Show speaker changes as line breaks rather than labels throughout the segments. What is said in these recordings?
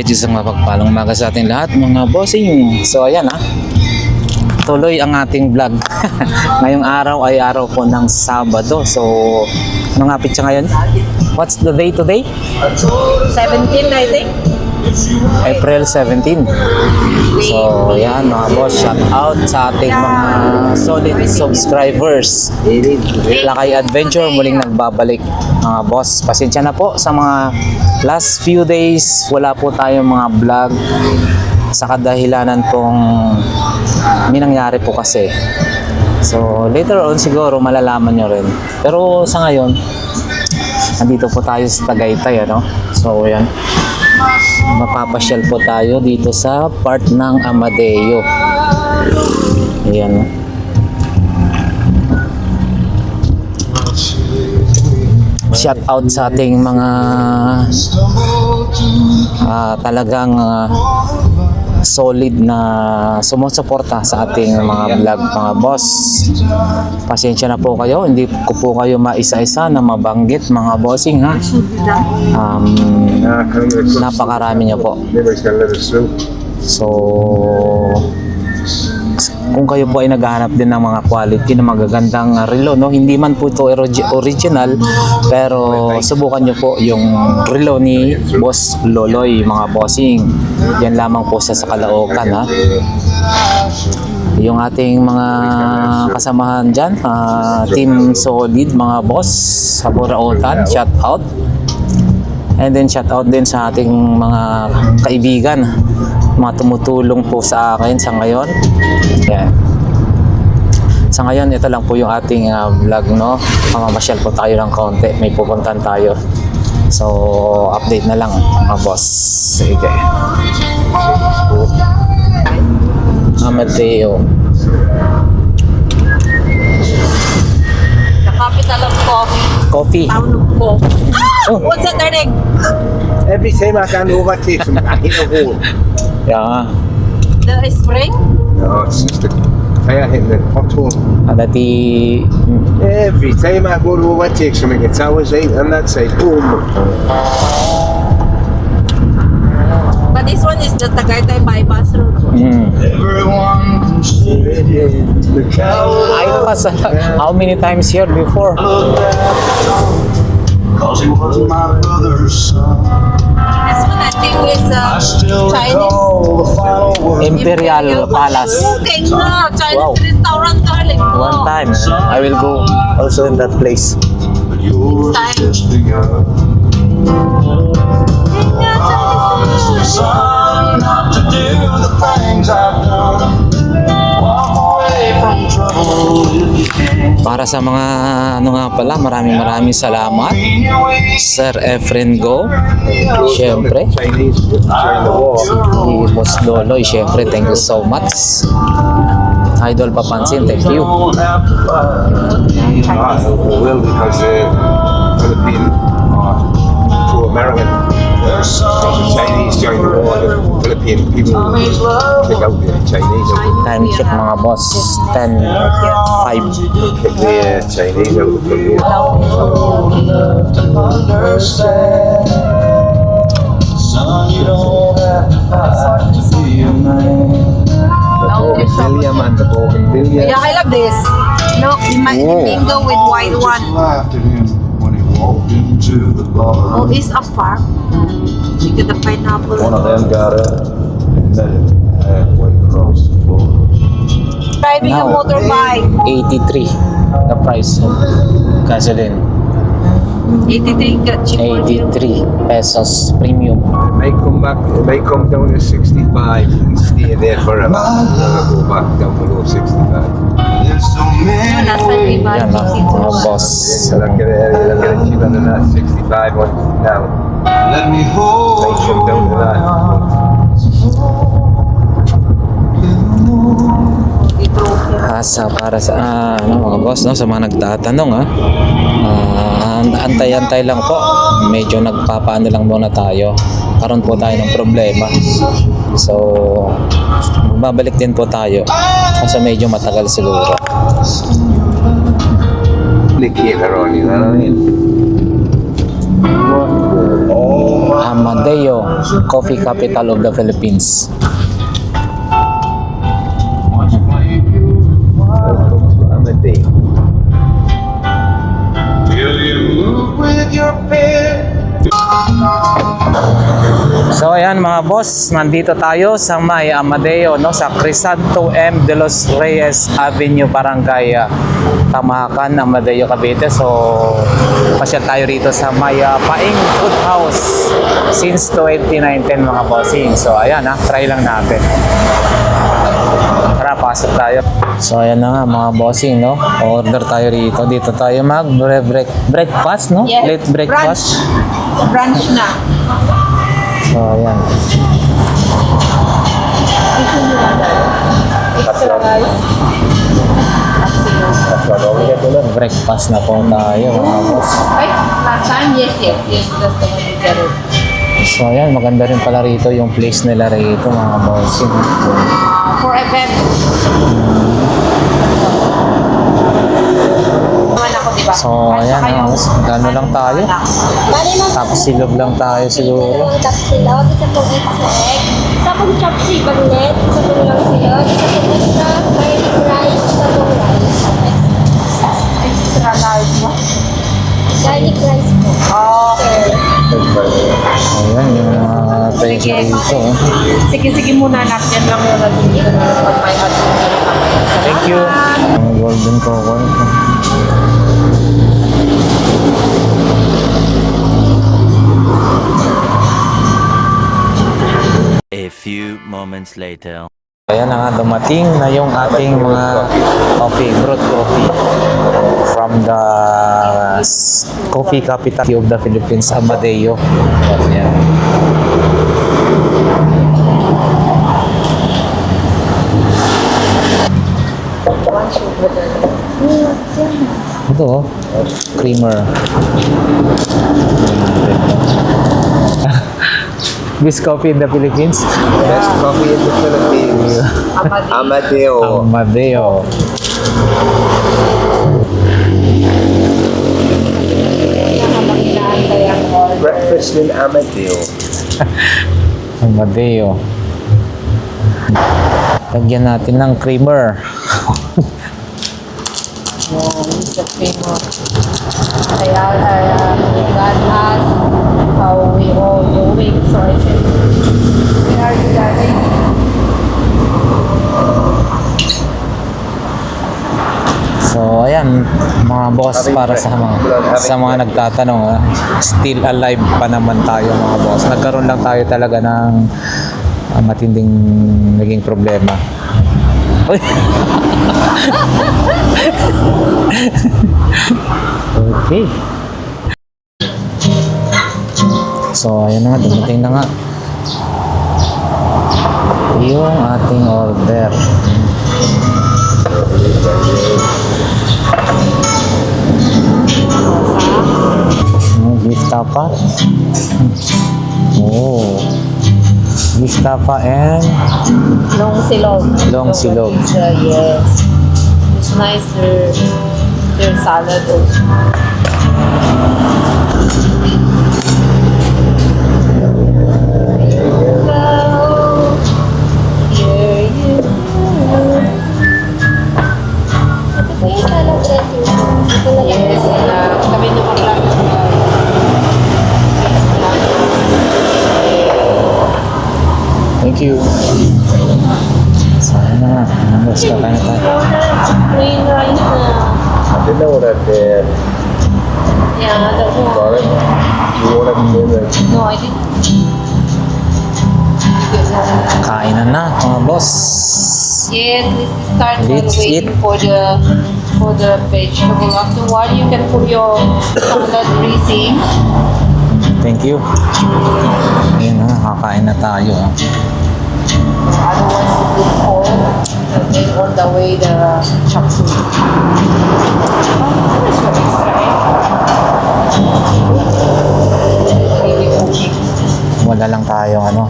Alright, isang mapagpalang umaga sa ating lahat mga bossing. So ayan tuloy ang ating vlog. Ngayong araw ay araw po ng Sabado. So ano nga pitsa ngayon? What's the day today?
17, I think.
April 17. So yan mga boss, shout out sa ating mga solid subscribers. Lakay Adventure muling nagbabalik mga boss. Pasensya na po sa mga last few days wala po tayong mga vlog sa kadahilanan pong may nangyari po kasi. So later on siguro malalaman nyo rin. Pero sa ngayon nandito po tayo sa Tagaytay So yan, mapapasyal po tayo dito sa part ng Amadeo. Ayan. Shout out sa ating mga talagang solid na sumusuporta sa ating mga vlog mga boss. Pasensya na po kayo, hindi ko po kayo maisa-isa na mabanggit mga bossing napakarami nyo po. So kung kayo po ay naghahanap din ng mga quality na magagandang relo, hindi man po ito original, pero subukan nyo po yung relo ni Boss Loloy mga bossing. Yan lamang po sa Caloocan Yung ating mga kasamahan dyan, Team Solid mga boss sa Burautan, shout out. And then shout out din sa ating mga kaibigan, mga tumutulong po sa akin sa ngayon. Yeah. Sa ngayon, ito lang po yung ating vlog, Mamamasyal po tayo ng kaunti, may pupuntahan tayo. So, update na lang mga boss. Sige. Amadeo.
The capital of coffee.
Coffee.
Town of coffee. What's that turning?
Every time I can overtake them, I hit a hole.
Yeah.
The spring?
No, it's just a tire hitting the pothole.
Dati
Every time I go to overtake something, it's always right on that side. Boom.
But this one is the Tagaytay bypass road.
I was how many times here before?
Cause he was my brother's son.
This one I think is Chinese.
Imperial Palace.
Okay, no, Chinese
Wow.
restaurant, darling.
One time I will go also in that place.
But you were just a young son, not to do the things I've done. Walk away from trouble if you can.
Para sa mga maraming salamat Sir Efren Go. Siyempre
Chinese during the war.
si Boss Loloy, siyempre thank you so much. Idol Papansin, thank you.
Don't have to fight.
We will because Philippine pro-American.
There's
The
some
Chinese during the war, the Philippine people take out the Chinese.
Time check mga boss, 10:05.
Kick the Chinese out of the war.
love to understand. Son, you don't have to fight to be a man.
The Bougainvillea, man, the Bougainvillea.
Yeah, I love this. Look, bingo with white one.
Laughed at him when he walked into the bar.
Oh, it's a farm. Look at the pineapple.
One of them got up and met him halfway across the floor.
Driving a
Now.
motorbike.
83 the price of gasoline.
83 got cheaper.
83 pesos premium.
It might come down to 65 and stay there for a while. Go back down below 65.
There's so many
Last time we bought
Yan mga boss.
You'll get it cheaper than that 65 one now.
Let me hold
Might come down to that.
Para sa mga boss, sa mga nagtatanong antay-antay lang po, medyo nagpapaano lang muna tayo, karon po tayo ng problema, so babalik din po tayo kasi medyo matagal siguro.
They came around, you know what I mean?
Amadeo, coffee capital of the Philippines.
Amadeo.
Will you move with your pen?
So ayan mga boss, nandito tayo sa may Amadeo, no, sa Crisanto M. De Los Reyes Avenue, Barangay Tamahacan, Amadeo, Cavite. So pasyal tayo rito sa may Paing Food House since 2019 mga bossing. So ayan try lang natin. Tara, pasok tayo. So ayan na nga mga bossing, no, order tayo rito. Dito tayo mag breakfast, no?
Yes,
Late breakfast.
Brunch na.
So ayan.
Extra rice.
Breakfast na po tayo mga boss.
Ay, last time? Yes. That's the one we got it.
So ayan, maganda rin pala rito yung place nila rito mga bossing.
For event. Naman ako, diba?
So ayan, gano lang tayo. Tapos silog lang tayo siguro.
Tapsilog, isa pong extra egg, isa pong chopsy bagnet, isa pong lang silog, isa pong extra garlic rice, isa pong rice.
Extra large mo.
Garlic rice po.
Okay.
Ayan, yung mga presyo rito.
Sige muna natin lang muna dito pag may atin.
Thank you. Ang golden coconut.
A few moments later.
Ayan na nga, dumating na yung ating mga coffee, brewed coffee from the coffee capital of the Philippines, Amadeo. Ayan. Ito creamer. Best coffee in the Philippines.
Best coffee in the Philippines. Amadeo.
Amadeo.
Breakfast in Amadeo.
Amadeo. Lagyan natin ng creamer.
Mr. Primo. Kaya, God has how we all doing. So I said, where are you darling?
So ayan mga boss, para sa mga nagtatanong, still alive pa naman tayo mga boss. Nagkaroon lang tayo talaga ng matinding naging problema. Uy! Okay. So ayan na nga, dumating na nga yung ating order. Beef tapa. Oh. Beef tapa and
Long silog.
Long silog.
Yes. It's nice, their salad also.
Ito po yung salad dressing po. Ito na lang.
Yes, kami naman lang
Thank you. Sana na. Boss, kakain na tayo.
plain rice na.
I didn't know that there.
Yeah, that's
Got it? You want to do that?
No, I didn't.
Kainan na mga boss.
Yes, let's start
Let's
waiting
eat.
for the vegetable. Afterward, you can put your salad dressing.
Thank you. Ayun na, kakain na tayo.
Otherwise, it will cold. And then on the way, the chop suey. Oh, that's your extra egg. Really cooking.
Wala lang tayong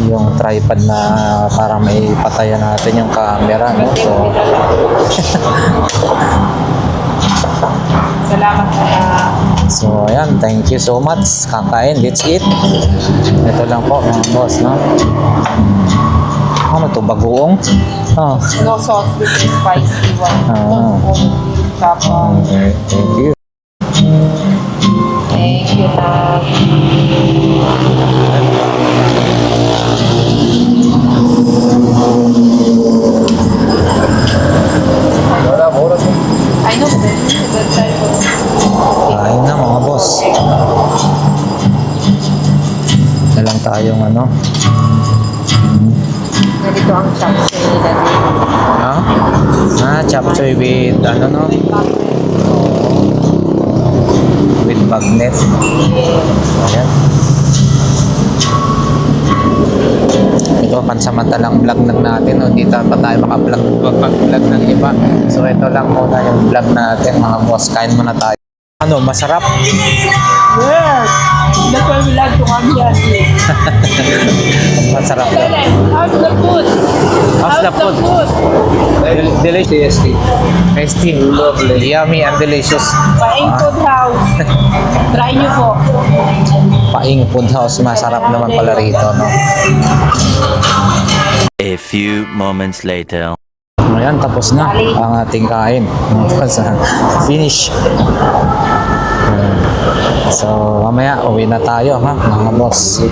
yung tripod na para may patayan natin yung camera, no? So,
Salamat na
So, ayan. Thank you so much. Kakain. Let's eat. Ito lang po, mga boss, no? Ano to? Bagoong? Oh.
No sauce, this is spicy one.
Ah. Okay. Thank you.
Thank you, love. I know, that time was
Kain na, mga boss. Na lang tayong ano.
ganito ang chopsay nila dito.
Chop suey with ano, no? With bagnet. Ayan. Ito, pansamantalang vlog lang natin. No? Dito pa tayo maka-vlog ng iba. So, ito lang muna yung vlog natin, mga boss. Kain muna tayo. Ano, masarap?
Yes! That's why we like to come here.
Masarap daw.
How's the food?
How's the food? Delicious. Tasty. Lovely. Yummy and delicious.
Paing Food House. Try nyo po.
Paing Food House. Masarap naman pala rito, no?
A few moments later.
Ayan, tapos na ang ating kain. Finish. So, mamaya uwi na tayo, ha, mga boss.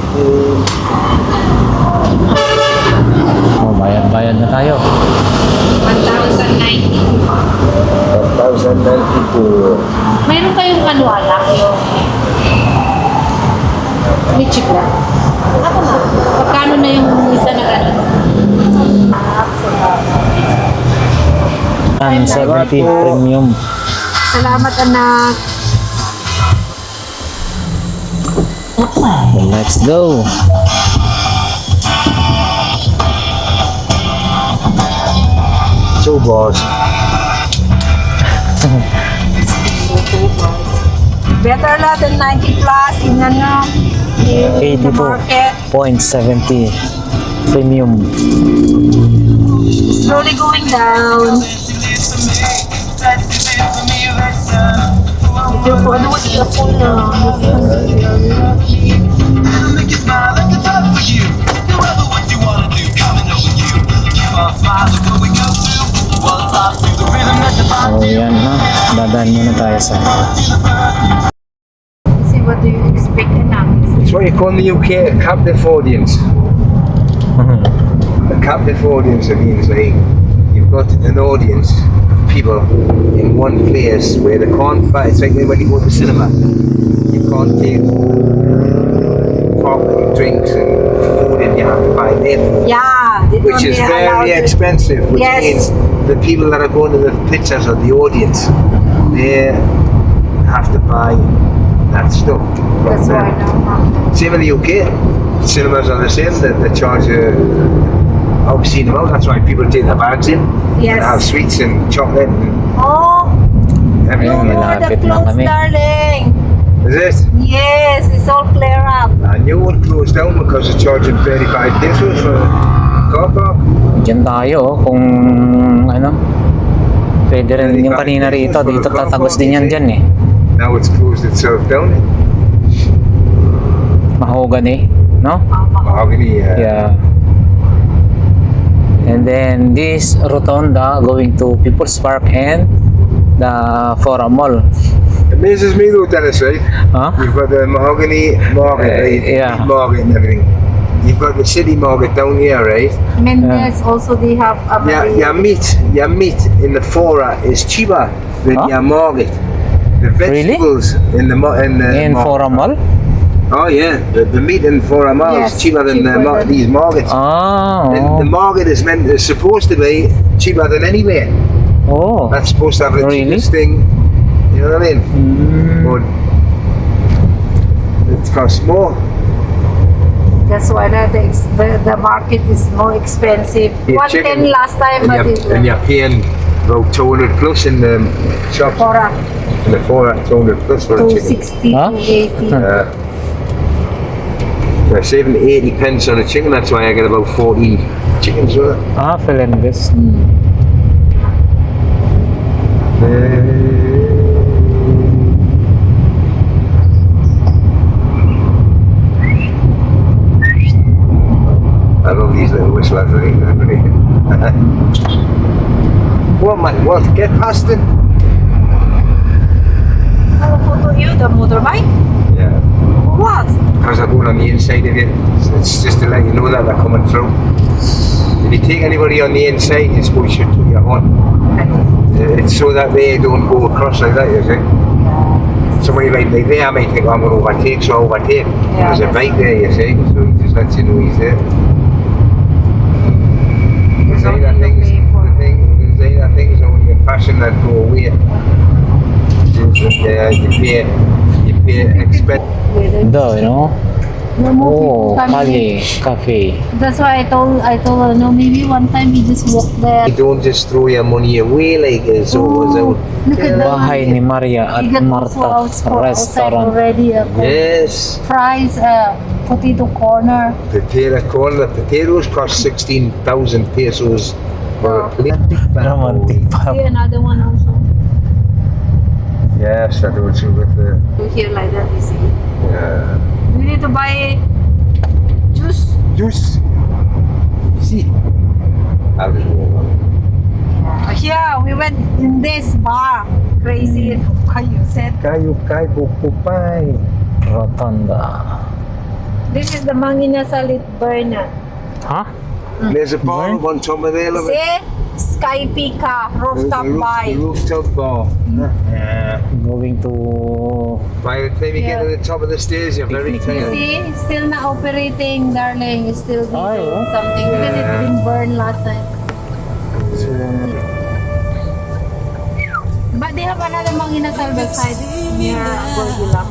Oh, bayad na tayo.
1,090.
1,094.
Meron kayong kanwala? Yung... May chip na? Ako na. Pagkano na yung isa na gano'n?
170 premium.
Salamat, anak.
Let's go.
Two bars.
Better na than 90 plus in ano, in the market.
82.70 premium.
Slowly going down. Ito po, ano was the full na?
So, yan, ha. Dadaan muna tayo sa...
See, what do you expect, anak?
It's what you call in the UK a captive audience. A captive audience, it means like you've got an audience of people in one place where they can't find. It's like when you go to the cinema, you can't take coffee, drinks, and food, and you have to buy their food,
Yeah, they
which
don't
is
allow
very
it.
expensive. Which
Yes.
means the people that are going to the pictures or the audience, they have to buy that stuff. from
That's
them.
why now.
Same in the UK. Cinemas are the same. They charge obscene amount. That's why people take their bags in.
Yes.
They have sweets and chocolate and
Oh,
everything.
no more the
malapit na
clothes,
kami.
darling.
Is it?
Yes, it's all clear up.
I knew it closed down because they're charging 35 pesos for a car park.
Diyan tayo, oh, kung ano. Pwede rin yung kanina rito. Dito tatagos din yan dyan, eh.
Now it's closed itself down.
Mahogany, no?
Mahogany.
Yeah. And then this rotunda going to People's Park and the Forum Mall.
It amazes me though, Dennis, right?
Huh?
You've got the mahogany market, right?
Yeah.
Meat market and everything. You've got the city market down here, right?
Mendes also they have a
Your meat in the fora is cheaper than
Huh?
your market. The
Really?
vegetables in the
In
market.
Forum Mall?
Oh yeah, the meat in fora mall
Yes,
is cheaper than
cheaper than-
these markets.
Ah,
And the market is supposed to be cheaper than anywhere.
oh.
That's supposed to have the
Really?
cheapest thing. You know what I mean? But it costs more.
That's why the market is more expensive.
Your
110
chicken-
last time,
and
but
you're, and you're paying about 200 plus in the shops.
for
In the fora, 200 plus for a chicken.
260,
Huh?
280.
They're saving 80 pence on a chicken, that's why I get about 40 chickens with it.
Ah, Philinvest.
love these little whistlers, I think, really. What, man? What? Get past it?
How to you, the motorbike?
Yeah.
What?
Because they're going on the inside of you. It's just to let you know that they're coming through. If you take anybody on the inside, you're supposed to shoot your horn. It's so that they don't go across like that, you see. Somebody like there, I might think, oh, I'm going to overtake, so I overtake.
Yeah,
There's a
that's
bike there, you see, so he just lets you know he's there. There's either things, there's either things on your passion that go away. You pay expect.
Ito, you know?
No more
Oh,
people coming in.
Kali Cafe.
That's why I told her, no, maybe one time we just walk there.
You don't just throw your money away like it's always out.
Look at that.
Bahay ni Maria at
We got
Marta
outside
Restaurant.
already.
Yes.
Fries, potato corner.
Potato corn, the potatoes cost 16,000 pesos for a plate.
Romantic pa.
See another one also.
Yes, I do it too with the.
You hear like that, you see.
Yeah.
We need to buy juice.
Juice. See. I'll just walk on.
Here we went in this bar. Crazy. How you said.
Kayo kay bukupay.
Rotonda.
This is the Manginasalit burner.
Ha?
There's a bar
Where?
on top of there, look at
See? Sky Pika, rooftop
the
bar.
rooftop bar. Yeah.
Going to...
By the time you get
Yeah.
to the top of the stairs, you're very tired.
See, still not operating, darling. It's still
Ay,
doing
oh.
something because it's been burned last time. But they have another Manginasal website near Borgula.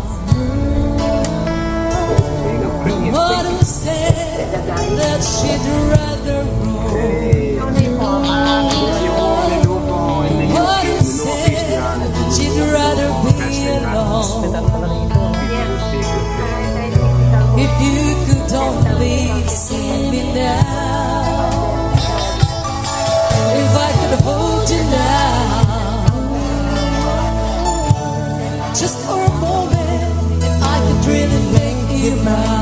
Mother said that she'd rather roam. Mother said she'd rather be alone. If you could only see me now, if I could hold you now, just for a moment, if I could really make you mine.